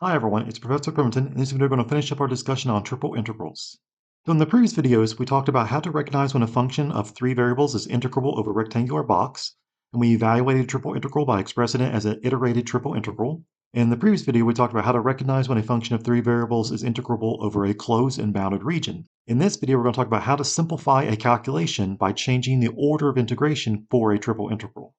Hi everyone, it's Professor Pemberton. In this video, we're going to finish up our discussion on triple integrals. So in the previous videos, we talked about how to recognize when a function of three variables is integrable over a rectangular box, and we evaluated a triple integral by expressing it as an iterated triple integral. In the previous video, we talked about how to recognize when a function of three variables is integrable over a closed and bounded region. In this video, we're going to talk about how to simplify a calculation by changing the order of integration for a triple integral.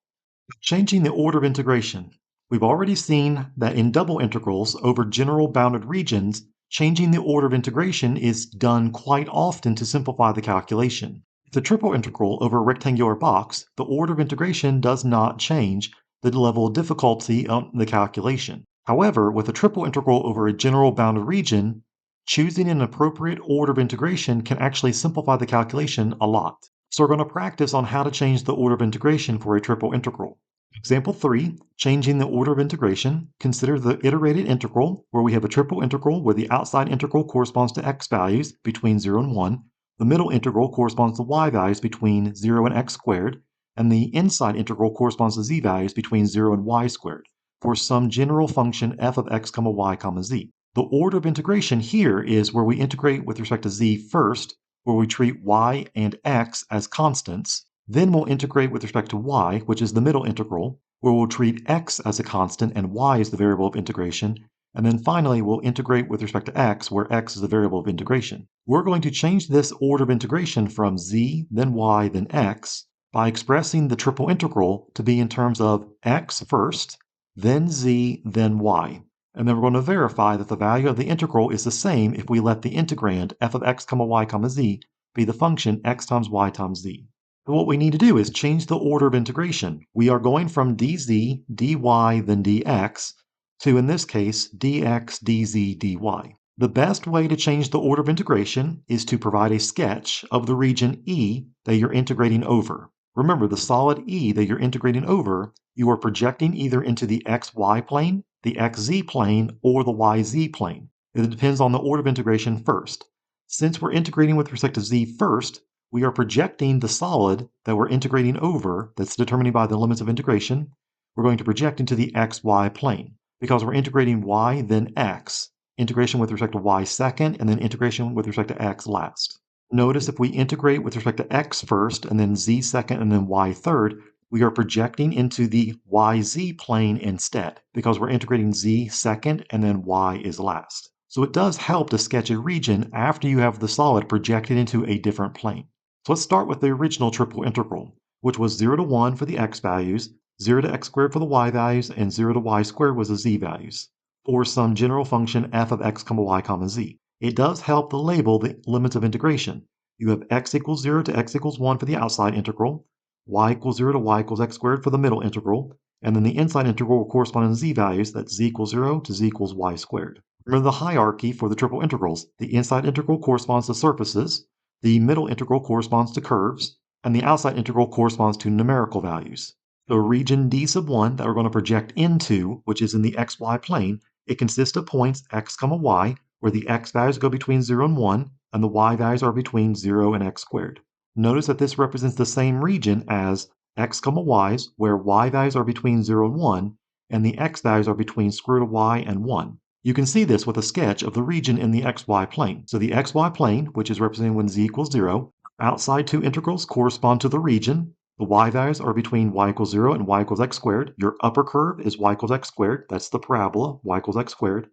Changing the order of integration. We've already seen that in double integrals over general bounded regions, changing the order of integration is done quite often to simplify the calculation. With a triple integral over a rectangular box, the order of integration does not change the level of difficulty of the calculation. However, with a triple integral over a general bounded region, choosing an appropriate order of integration can actually simplify the calculation a lot. So we're going to practice on how to change the order of integration for a triple integral. Example 3, changing the order of integration. Consider the iterated integral, where we have a triple integral where the outside integral corresponds to x values between 0 and 1, the middle integral corresponds to y values between 0 and x squared, and the inside integral corresponds to z values between 0 and y squared, for some general function f of x, y, z. The order of integration here is where we integrate with respect to z first, where we treat y and x as constants. Then we'll integrate with respect to y, which is the middle integral, where we'll treat x as a constant and y is the variable of integration. And then finally, we'll integrate with respect to x, where x is the variable of integration. We're going to change this order of integration from z, then y, then x, by expressing the triple integral to be in terms of x first, then z, then y. And then we're going to verify that the value of the integral is the same if we let the integrand f of x, y, z be the function x times y times z. So what we need to do is change the order of integration. We are going from dz, dy, then dx, to, in this case, dx, dz, dy. The best way to change the order of integration is to provide a sketch of the region E that you're integrating over. Remember, the solid E that you're integrating over, you are projecting either into the xy plane, the xz plane, or the yz plane. It depends on the order of integration first. Since we're integrating with respect to z first, we are projecting the solid that we're integrating over, that's determined by the limits of integration, we're going to project into the xy plane. Because we're integrating y, then x, integration with respect to y second, and then integration with respect to x last. Notice if we integrate with respect to x first, and then z second, and then y third, we are projecting into the yz plane instead, because we're integrating z second, and then y is last. So it does help to sketch a region after you have the solid projected into a different plane. So let's start with the original triple integral, which was 0 to 1 for the x values, 0 to x squared for the y values, and 0 to y squared was the z values, for some general function f of x, y, z. It does help to label the limits of integration. You have x equals 0 to x equals 1 for the outside integral, y equals 0 to y equals x squared for the middle integral, and then the inside integral will correspond to z values, that's z equals 0 to z equals y squared. Remember the hierarchy for the triple integrals. The inside integral corresponds to surfaces, the middle integral corresponds to curves, and the outside integral corresponds to numerical values. The region D sub 1 that we're going to project into, which is in the xy plane, it consists of points x, y, where the x values go between 0 and 1, and the y values are between 0 and x squared. Notice that this represents the same region as x, y's, where y values are between 0 and 1, and the x values are between square root of y and 1. You can see this with a sketch of the region in the xy plane. So the xy plane, which is represented when z equals 0, outside two integrals correspond to the region. The y values are between y equals 0 and y equals x squared. Your upper curve is y equals x squared. That's the parabola, y equals x squared.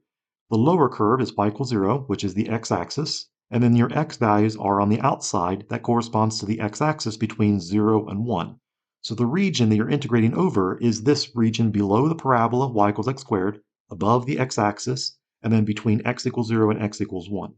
The lower curve is y equals 0, which is the x-axis. And then your x values are on the outside. That corresponds to the x-axis between 0 and 1. So the region that you're integrating over is this region below the parabola, y equals x squared, above the x-axis, and then between x equals 0 and x equals 1.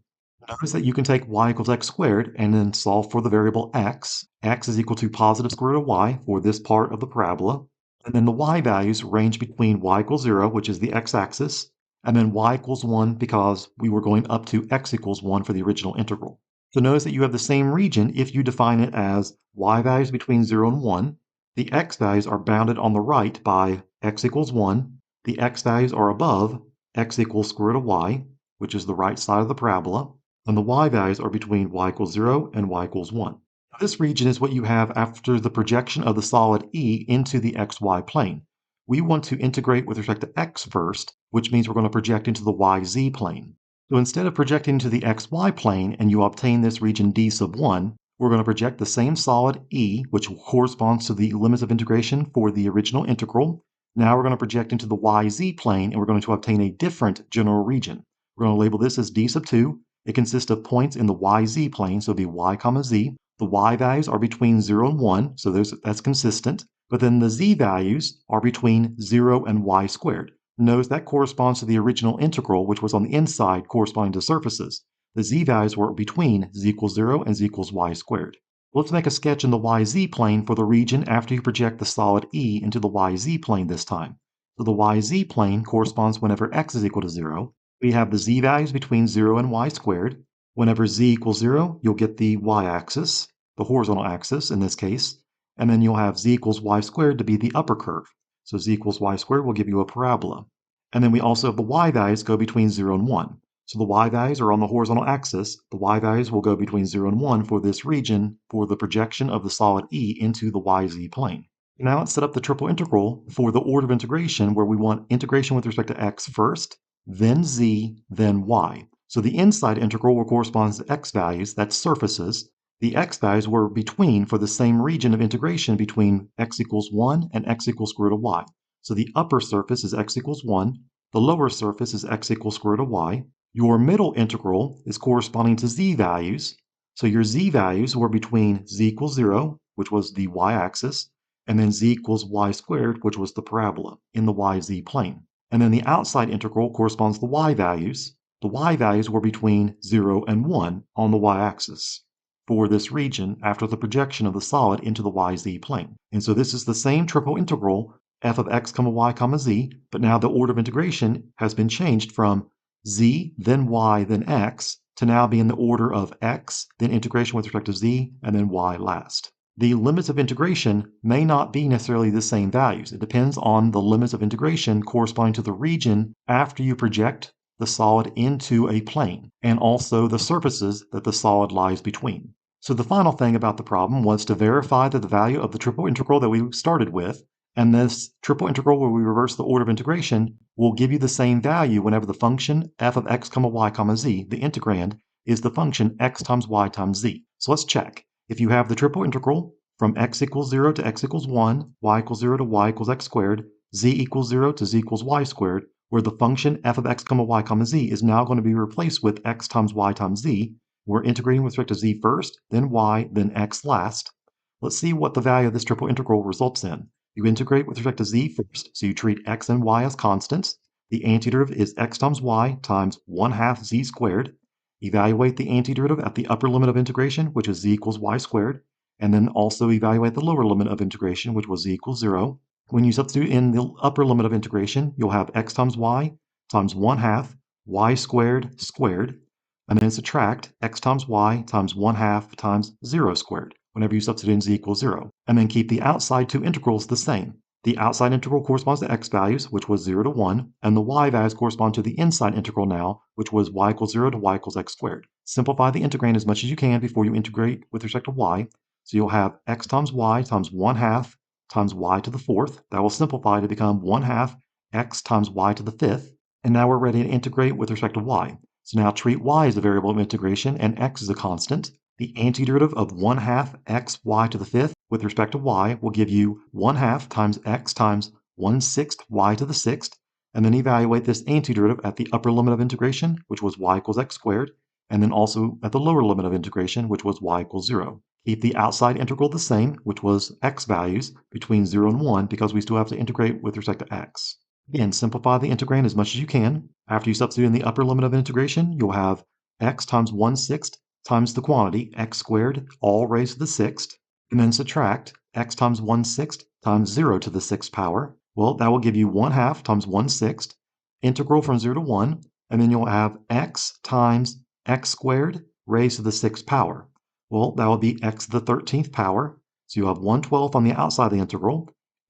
Notice that you can take y equals x squared and then solve for the variable x. X is equal to positive square root of y for this part of the parabola. And then the y values range between y equals 0, which is the x-axis, and then y equals 1 because we were going up to x equals 1 for the original integral. So notice that you have the same region if you define it as y values between 0 and 1. The x values are bounded on the right by x equals 1. The x values are above x equals square root of y, which is the right side of the parabola, and the y values are between y equals 0 and y equals 1. This region is what you have after the projection of the solid E into the xy plane. we want to integrate with respect to x first, which means we're going to project into the yz plane. So instead of projecting to the xy plane and you obtain this region d sub 1, we're going to project the same solid E, which corresponds to the limits of integration for the original integral. Now we're going to project into the yz plane and we're going to obtain a different general region. We're going to label this as d sub 2. It consists of points in the yz plane, so it'll be y comma z. The y values are between 0 and 1, so that's consistent. But then the z values are between 0 and y squared. Notice that corresponds to the original integral, which was on the inside corresponding to surfaces. The z values were between z equals 0 and z equals y squared. Let's make a sketch in the yz plane for the region after you project the solid E into the yz plane this time. So the yz plane corresponds whenever x is equal to 0. We have the z values between 0 and y squared. Whenever z equals 0, you'll get the y-axis, the horizontal axis in this case, and then you'll have z equals y squared to be the upper curve. So z equals y squared will give you a parabola. And then we also have the y values go between 0 and 1. So the y values are on the horizontal axis. The y values will go between 0 and 1 for this region for the projection of the solid E into the yz plane. Now let's set up the triple integral for the order of integration where we want integration with respect to x first, then z, then y. So the inside integral will correspond to x values, that's surfaces. The x values were between for the same region of integration between x equals 1 and x equals square root of y. So the upper surface is x equals 1, the lower surface is x equals square root of y. Your middle integral is corresponding to z values. So your z values were between z equals 0, which was the y-axis, and then z equals y squared, which was the parabola in the yz plane. And then the outside integral corresponds to the y values. The y values were between 0 and 1 on the y-axis for this region after the projection of the solid into the yz plane. And so this is the same triple integral f of x comma y comma z, but now the order of integration has been changed from z, then y, then x, to now be in the order of x, then integration with respect to z, and then y last. The limits of integration may not be necessarily the same values. It depends on the limits of integration corresponding to the region after you project the solid into a plane, and also the surfaces that the solid lies between. So the final thing about the problem was to verify that the value of the triple integral that we started with, and this triple integral where we reverse the order of integration, will give you the same value whenever the function f of x comma y comma z, the integrand, is the function x times y times z. So let's check. If you have the triple integral from x equals 0 to x equals 1, y equals 0 to y equals x squared, z equals 0 to z equals y squared, where the function f of x comma y comma z is now going to be replaced with x times y times z, we're integrating with respect to z first, then y, then x last. Let's see what the value of this triple integral results in. You integrate with respect to z first, so you treat x and y as constants. The antiderivative is x times y times 1/2 z squared. Evaluate the antiderivative at the upper limit of integration, which is z equals y squared, and then also evaluate the lower limit of integration, which was z equals 0. When you substitute in the upper limit of integration, you'll have x times y times 1/2 y squared squared, and then subtract x times y times 1/2 times 0 squared whenever you substitute in z equals 0, and then keep the outside two integrals the same. The outside integral corresponds to x values, which was 0 to 1, and the y values correspond to the inside integral now, which was y equals 0 to y equals x squared. Simplify the integrand as much as you can before you integrate with respect to y. So you'll have x times y times 1/2 times y to the 4th. That will simplify to become 1/2 x times y to the 5th. And now we're ready to integrate with respect to y. So now treat y as a variable of integration and x as a constant. The antiderivative of 1/2 x y to the 5th with respect to y will give you 1/2 times x times 1/6 y to the 6th, and then evaluate this antiderivative at the upper limit of integration, which was y equals x squared, and then also at the lower limit of integration, which was y equals 0. Keep the outside integral the same, which was x values between 0 and 1, because we still have to integrate with respect to x. Again, simplify the integrand as much as you can. After you substitute in the upper limit of integration, you'll have x times 1/6 times the quantity x squared, all raised to the 6th, and then subtract x times 1/6 times 0 to the 6th power. Well, that will give you 1/2 times 1/6, integral from 0 to 1, and then you'll have x times x squared raised to the 6th power. Well, that will be x to the 13th power, so you have 1/12 on the outside of the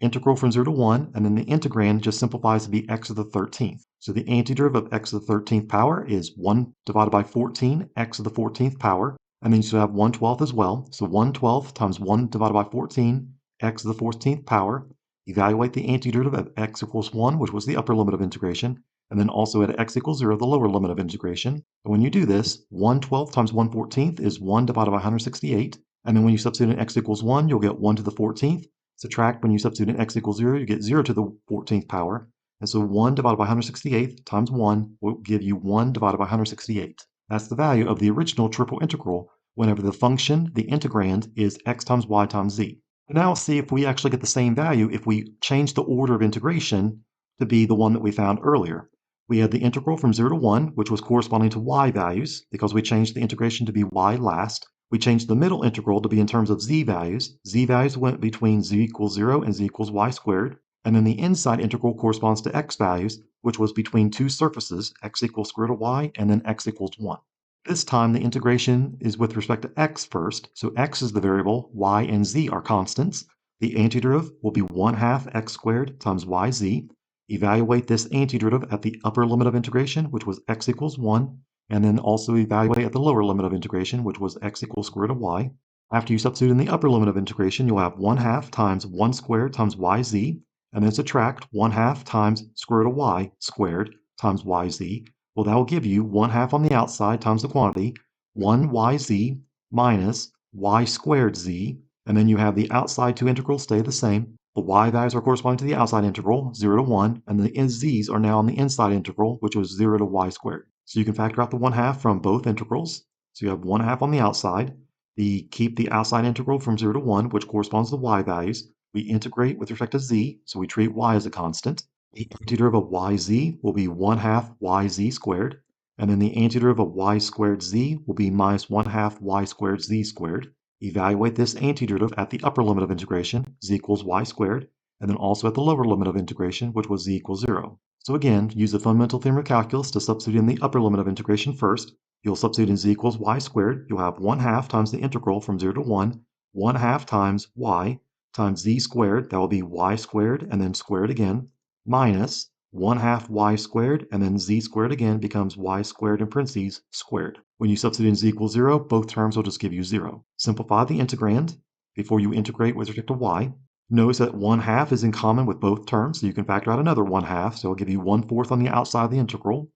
integral from 0 to 1, and then the integrand just simplifies to be x to the 13th. So the antiderivative of x to the 13th power is 1 divided by 14, x to the 14th power, and then you still have 1/12 as well. So 1/12 times 1 divided by 14, x to the 14th power, evaluate the antiderivative at x equals 1, which was the upper limit of integration, and then also at x equals 0, the lower limit of integration. And when you do this, 1/12 times 1/14 is 1 divided by 168. And then when you substitute in x equals 1, you'll get 1 to the 14th. Subtract when you substitute in x equals 0, you get 0 to the 14th power. And so 1 divided by 168 times 1 will give you 1 divided by 168. That's the value of the original triple integral whenever the function, the integrand, is x times y times z. Now let's see if we actually get the same value if we change the order of integration to be the one that we found earlier. We had the integral from 0 to 1, which was corresponding to y values, because we changed the integration to be y last. We changed the middle integral to be in terms of z values. Z values went between z equals 0 and z equals y squared. And then the inside integral corresponds to x values, which was between two surfaces, x equals square root of y and then x equals 1. This time the integration is with respect to x first, so x is the variable, y and z are constants. The antiderivative will be 1/2 x squared times yz. Evaluate this antiderivative at the upper limit of integration, which was x equals 1, and then also evaluate at the lower limit of integration, which was x equals square root of y. After you substitute in the upper limit of integration, you'll have 1/2 times 1 squared times yz, and then subtract 1/2 times square root of y squared times yz. Well, that will give you 1/2 on the outside times the quantity, 1 yz minus y squared z, and then you have the outside two integrals stay the same. The y values are corresponding to the outside integral, 0 to 1, and the z's are now on the inside integral, which was 0 to y squared. So you can factor out the 1/2 from both integrals. So you have 1/2 on the outside. Keep the outside integral from 0 to 1, which corresponds to the y values. We integrate with respect to z, so we treat y as a constant. The antiderivative of yz will be 1/2 yz squared, and then the antiderivative of y squared z will be minus 1/2 y squared z squared. Evaluate this antiderivative at the upper limit of integration, z equals y squared, and then also at the lower limit of integration, which was z equals 0. So again, use the fundamental theorem of calculus to substitute in the upper limit of integration first. You'll substitute in z equals y squared. You'll have 1/2 times the integral from 0 to 1, 1/2 times y times z squared, that will be y squared and then squared again, minus 1/2 y squared, and then z squared again becomes y squared in parentheses squared. When you substitute in z equals 0, both terms will just give you 0. Simplify the integrand before you integrate with respect to y. Notice that 1/2 is in common with both terms, so you can factor out another 1/2, so it'll give you 1/4 on the outside of the integral.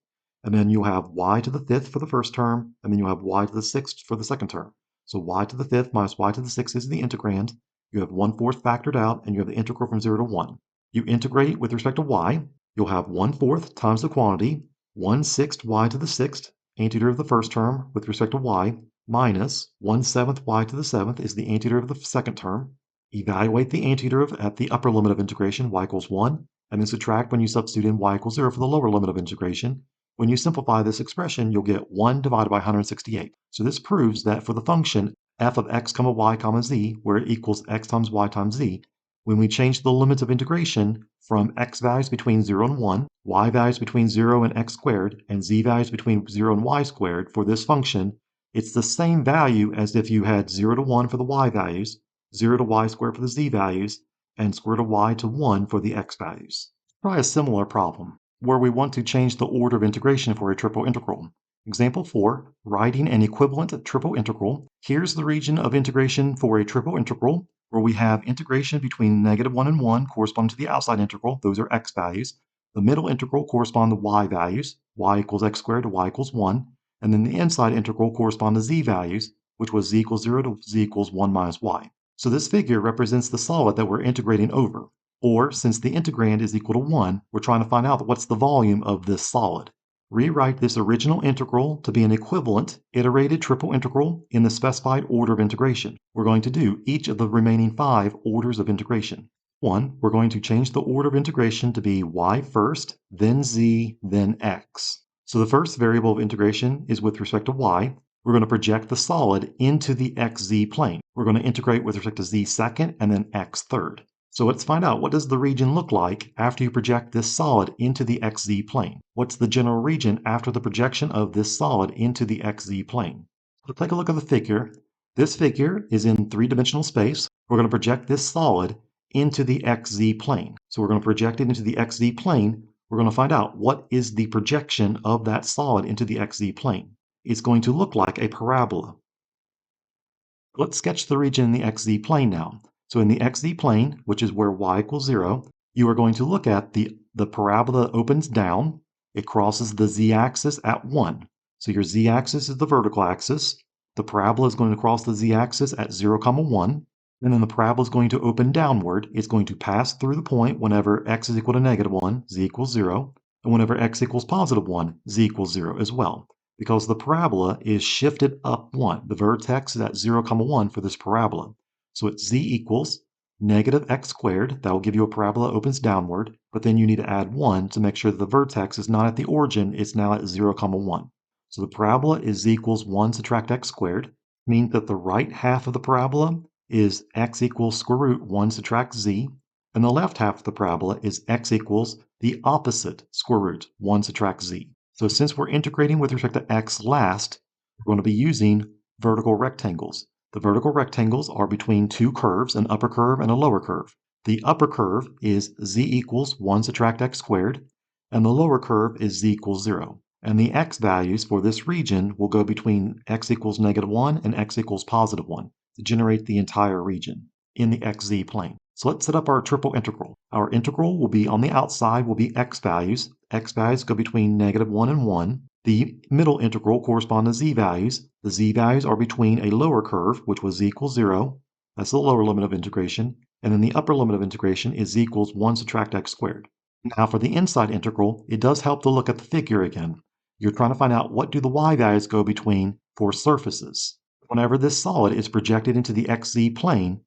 And then you'll have y to the 5th for the first term, and then you'll have y to the 6th for the second term. So y to the 5th minus y to the 6th is the integrand. You have 1/4 factored out, and you have the integral from 0 to 1. You integrate with respect to y. You'll have 1/4 times the quantity, 1/6 y to the 6th, antiderivative of the first term with respect to y, minus 1/7 y to the 7th is the antiderivative of the second term. Evaluate the antiderivative at the upper limit of integration, y equals 1, and then subtract when you substitute in y equals 0 for the lower limit of integration. When you simplify this expression, you'll get 1 divided by 168. So this proves that for the function f of x comma y comma z, where it equals x times y times z, when we change the limits of integration from x values between 0 and 1, y values between 0 and x squared, and z values between 0 and y squared for this function, it's the same value as if you had 0 to 1 for the y values, 0 to y squared for the z values, and square root of y to 1 for the x values. Try a similar problem, where we want to change the order of integration for a triple integral. Example 4, writing an equivalent triple integral. Here's the region of integration for a triple integral, where we have integration between -1 and 1 corresponding to the outside integral. Those are x values. The middle integral correspond to y values. Y equals x squared to y equals 1. And then the inside integral correspond to z values, which was z equals 0 to z equals 1 minus y. So this figure represents the solid that we're integrating over. Or, since the integrand is equal to 1, we're trying to find out what's the volume of this solid. Rewrite this original integral to be an equivalent iterated triple integral in the specified order of integration. We're going to do each of the remaining 5 orders of integration. 1, we're going to change the order of integration to be y first, then z, then x. So the first variable of integration is with respect to y. We're going to project the solid into the xz plane. We're going to integrate with respect to z second and then x third. So let's find out, what does the region look like after you project this solid into the xz plane? What's the general region after the projection of this solid into the xz plane? So take a look at the figure. This figure is in 3-dimensional space. We're going to project this solid into the xz plane. So we're going to project it into the xz plane. We're going to find out what is the projection of that solid into the xz plane. It's going to look like a parabola. Let's sketch the region in the xz plane now. So in the xz plane, which is where y equals 0, you are going to look at the parabola that opens down. It crosses the z-axis at 1. So your z-axis is the vertical axis. The parabola is going to cross the z-axis at 0, 1. And then the parabola is going to open downward. It's going to pass through the point whenever x is equal to -1, z equals 0. And whenever x equals +1, z equals 0 as well. Because the parabola is shifted up 1. The vertex is at 0, 1 for this parabola. So it's z equals -x squared. That will give you a parabola opens downward. But then you need to add 1 to make sure that the vertex is not at the origin. It's now at 0, 1. So the parabola is z equals 1 subtract x squared. Means that the right half of the parabola is x equals square root 1 subtract z, and the left half of the parabola is x equals the opposite square root 1 subtract z. So since we're integrating with respect to x last, we're going to be using vertical rectangles. The vertical rectangles are between two curves, an upper curve and a lower curve. The upper curve is z equals 1 subtract x squared, and the lower curve is z equals 0. And the x values for this region will go between x equals -1 and x equals +1 to generate the entire region in the xz plane. So let's set up our triple integral. Our integral will be on the outside will be x values. X values go between -1 and 1. The middle integral corresponds to z values. The z values are between a lower curve, which was z equals 0. That's the lower limit of integration. And then the upper limit of integration is z equals 1 subtract x squared. Now for the inside integral, it does help to look at the figure again. You're trying to find out what do the y values go between for surfaces. Whenever this solid is projected into the xz plane,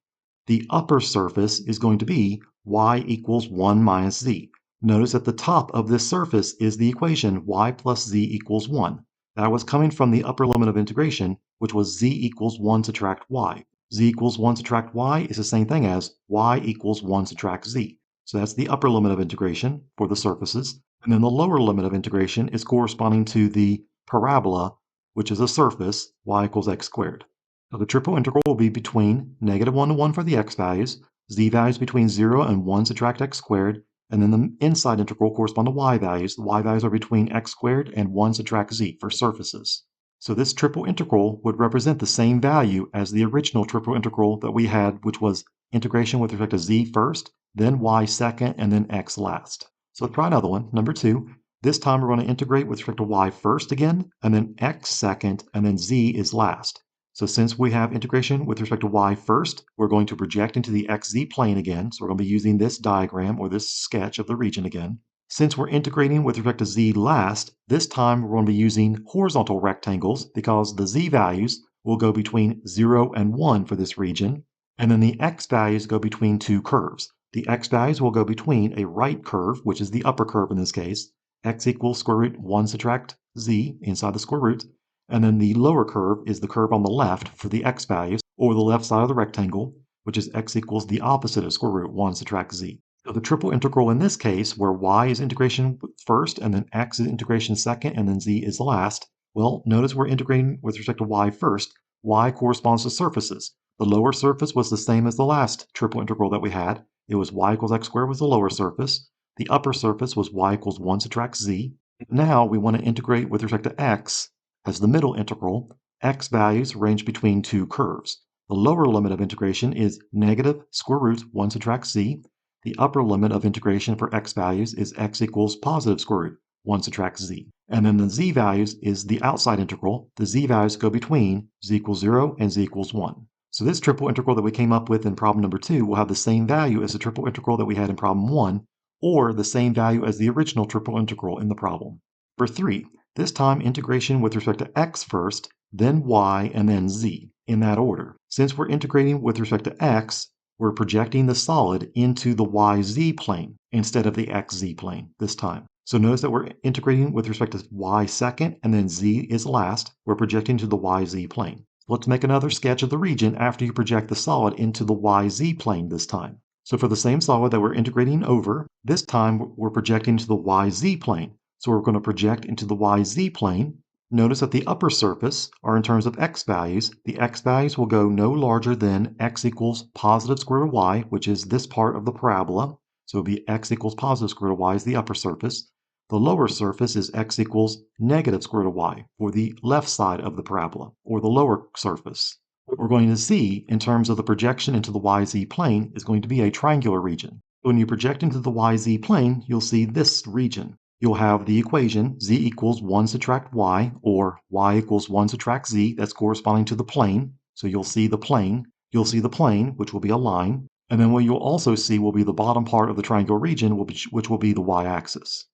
the upper surface is going to be y equals 1 minus z. Notice at the top of this surface is the equation y plus z equals 1. That was coming from the upper limit of integration, which was z equals 1 subtract y. Z equals 1 subtract y is the same thing as y equals 1 subtract z. So that's the upper limit of integration for the surfaces. And then the lower limit of integration is corresponding to the parabola, which is a surface, y equals x squared. So the triple integral will be between -1 to 1 for the x values, z values between 0 and 1 subtract x squared, and then the inside integral correspond to y values. The y values are between x squared and 1 subtract z for surfaces. So this triple integral would represent the same value as the original triple integral that we had, which was integration with respect to z first, then y second, and then x last. So let's try another one, number 2. This time we're going to integrate with respect to y first again, and then x second, and then z is last. So since we have integration with respect to y first, we're going to project into the xz plane again. So we're going to be using this diagram or this sketch of the region again. Since we're integrating with respect to z last, this time we're going to be using horizontal rectangles because the z values will go between 0 and 1 for this region, and then the x values go between two curves. The x values will go between a right curve, which is the upper curve in this case, x equals square root 1 subtract z inside the square root, and then the lower curve is the curve on the left for the x values, or the left side of the rectangle, which is x equals the opposite of square root 1 subtract z. So the triple integral in this case, where y is integration first, and then x is integration second, and then z is last, well, notice we're integrating with respect to y first. Y corresponds to surfaces. The lower surface was the same as the last triple integral that we had. It was y equals x squared was the lower surface. The upper surface was y equals 1 subtract z. Now we want to integrate with respect to x as the middle integral. X values range between two curves. The lower limit of integration is negative square root 1 subtract z. The upper limit of integration for x values is x equals positive square root 1 subtract z. And then the z values is the outside integral. The z values go between z equals 0 and z equals 1. So this triple integral that we came up with in problem number 2 will have the same value as the triple integral that we had in problem 1, or the same value as the original triple integral in the problem. For 3, this time integration with respect to x first, then y, and then z, in that order. Since we're integrating with respect to x, we're projecting the solid into the yz plane instead of the xz plane this time. So notice that we're integrating with respect to y second, and then z is last. We're projecting to the yz plane. Let's make another sketch of the region after you project the solid into the yz plane this time. So for the same solid that we're integrating over, this time we're projecting to the yz plane. So we're going to project into the yz plane. Notice that the upper surface are in terms of x values. The x values will go no larger than x equals positive square root of y, which is this part of the parabola. So it'll be x equals positive square root of y is the upper surface. The lower surface is x equals negative square root of y for the left side of the parabola, or the lower surface. What we're going to see in terms of the projection into the YZ plane is going to be a triangular region. When you project into the YZ plane, you'll see this region. You'll have the equation z equals 1 subtract y, or y equals 1 subtract z, that's corresponding to the plane. So you'll see the plane. You'll see the plane, which will be a line. And then what you'll also see will be the bottom part of the triangular region, which will be the y-axis.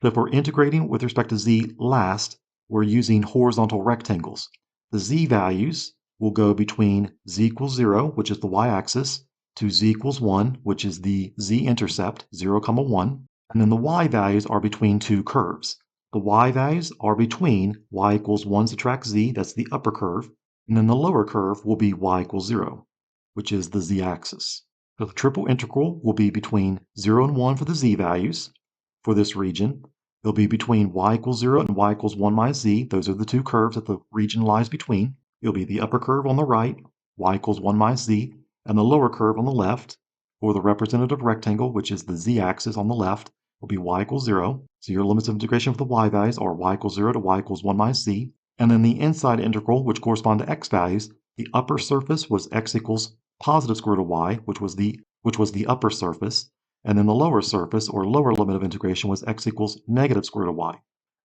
So if we're integrating with respect to z last, we're using horizontal rectangles. The z values will go between z equals 0, which is the y-axis, to z equals 1, which is the z-intercept, 0, 1. And then the y values are between two curves. The y values are between y equals 1 subtract z, that's the upper curve, and then the lower curve will be y equals 0, which is the z-axis. So the triple integral will be between 0 and 1 for the z values for this region. It'll be between y equals 0 and y equals 1 minus z. Those are the two curves that the region lies between. It'll be the upper curve on the right, y equals 1 minus z, and the lower curve on the left, or the representative rectangle, which is the z-axis on the left, will be y equals 0. So your limits of integration for the y values are y equals 0 to y equals 1 minus z. And then the inside integral, which correspond to x values, the upper surface was x equals positive square root of y, which was the upper surface. And then the lower surface, or lower limit of integration, was x equals negative square root of y.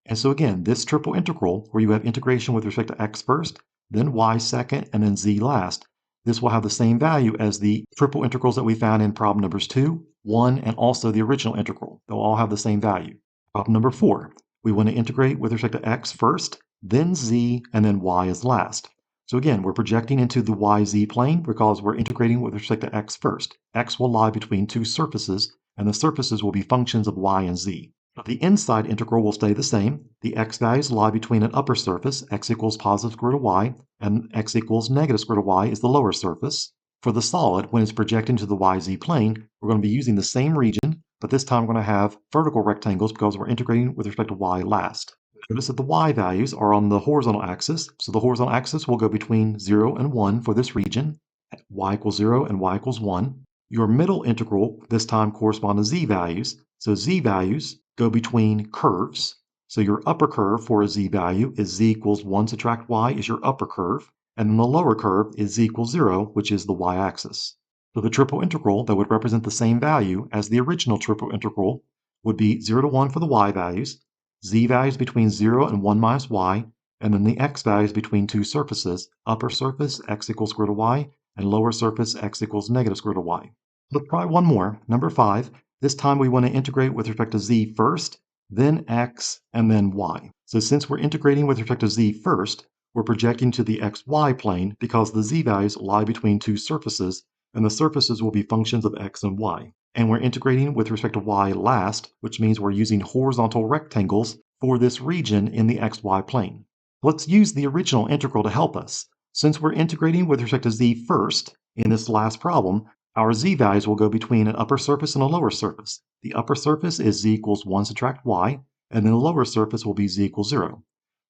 And so again, this triple integral, where you have integration with respect to x first, then y second, and then z last, this will have the same value as the triple integrals that we found in problem numbers 2, 1, and also the original integral. They'll all have the same value. Problem number 4, we want to integrate with respect to x first, then z, and then y is last. So again, we're projecting into the YZ plane because we're integrating with respect to x first. X will lie between two surfaces, and the surfaces will be functions of y and z. But the inside integral will stay the same. The x values lie between an upper surface, x equals positive square root of y, and x equals negative square root of y is the lower surface. For the solid, when it's projected into the YZ plane, we're going to be using the same region, but this time we're going to have vertical rectangles because we're integrating with respect to y last. Notice that the y values are on the horizontal axis, so the horizontal axis will go between 0 and 1 for this region, y equals 0 and y equals 1. Your middle integral this time corresponds to z values, so z values go between curves. So your upper curve for a z value is z equals 1 subtract y is your upper curve, and then the lower curve is z equals 0, which is the y-axis. So the triple integral that would represent the same value as the original triple integral would be 0 to 1 for the y values, z values between 0 and 1 minus y, and then the x values between two surfaces, upper surface x equals square root of y, and lower surface x equals negative square root of y. Let's try one more, number 5. This time we want to integrate with respect to z first, then x, and then y. So since we're integrating with respect to z first, we're projecting to the xy plane because the z values lie between two surfaces, and the surfaces will be functions of x and y. And we're integrating with respect to y last, which means we're using horizontal rectangles for this region in the xy plane. Let's use the original integral to help us. Since we're integrating with respect to z first, in this last problem, our z values will go between an upper surface and a lower surface. The upper surface is z equals 1 subtract y, and then the lower surface will be z equals 0.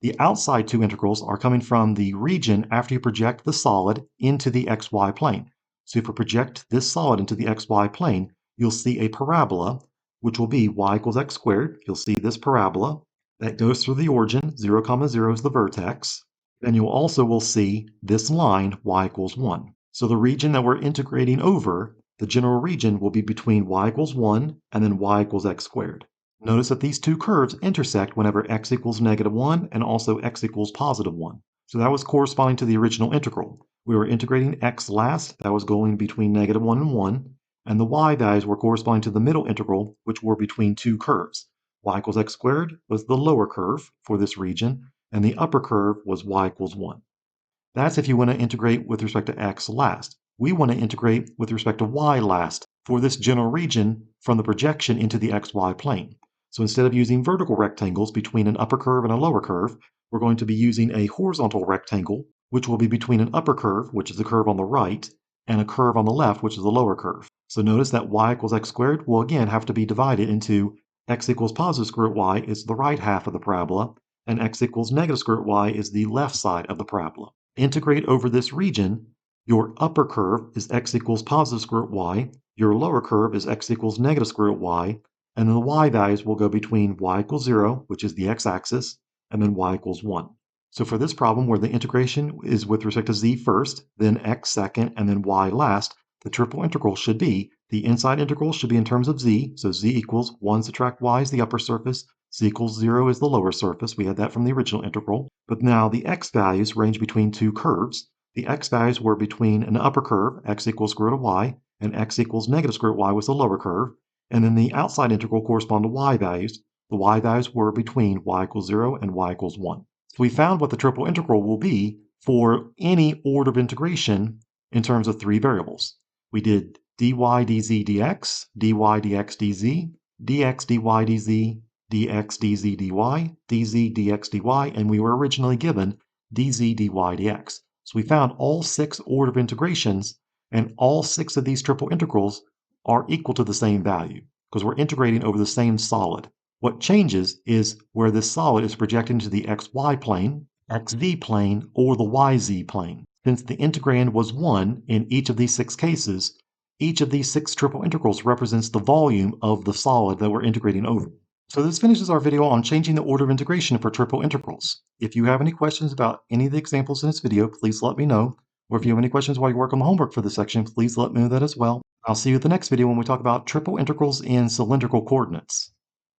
The outside two integrals are coming from the region after you project the solid into the xy plane. So if we project this solid into the xy plane, you'll see a parabola, which will be y equals x squared. You'll see this parabola that goes through the origin, 0, 0 is the vertex. And you also will see this line, y equals 1. So the region that we're integrating over, the general region, will be between y equals 1 and then y equals x squared. Notice that these two curves intersect whenever x equals negative 1 and also x equals positive 1. So that was corresponding to the original integral. We were integrating x last, that was going between negative 1 and 1, and the y values were corresponding to the middle integral, which were between two curves. Y equals x squared was the lower curve for this region, and the upper curve was y equals 1. That's if you want to integrate with respect to x last. We want to integrate with respect to y last for this general region from the projection into the xy plane. So instead of using vertical rectangles between an upper curve and a lower curve, we're going to be using a horizontal rectangle, which will be between an upper curve, which is the curve on the right, and a curve on the left, which is the lower curve. So notice that y equals x squared will again have to be divided into x equals positive square root y is the right half of the parabola, and x equals negative square root y is the left side of the parabola. Integrate over this region, your upper curve is x equals positive square root y, your lower curve is x equals negative square root y, and then the y values will go between y equals 0, which is the x-axis, and then y equals 1. So for this problem where the integration is with respect to z first, then x second, and then y last, the triple integral should be, the inside integral should be in terms of z, so z equals 1 subtract y is the upper surface, z equals 0 is the lower surface. We had that from the original integral. But now the x values range between two curves. The x values were between an upper curve, x equals square root of y, and x equals negative square root of y was the lower curve. And then the outside integral correspond to y values. The y values were between y equals 0 and y equals 1. So we found what the triple integral will be for any order of integration in terms of three variables. We did dy dz dx, dy dx dz, dx dy dz, dx dz dy, dz dx dy, and we were originally given dz dy dx. So we found all six order of integrations, and all six of these triple integrals are equal to the same value because we're integrating over the same solid. What changes is where this solid is projected into the xy plane, xv plane, or the yz plane. Since the integrand was 1 in each of these six cases, each of these six triple integrals represents the volume of the solid that we're integrating over. So this finishes our video on changing the order of integration for triple integrals. If you have any questions about any of the examples in this video, please let me know. Or if you have any questions while you work on the homework for this section, please let me know that as well. I'll see you at the next video when we talk about triple integrals in cylindrical coordinates.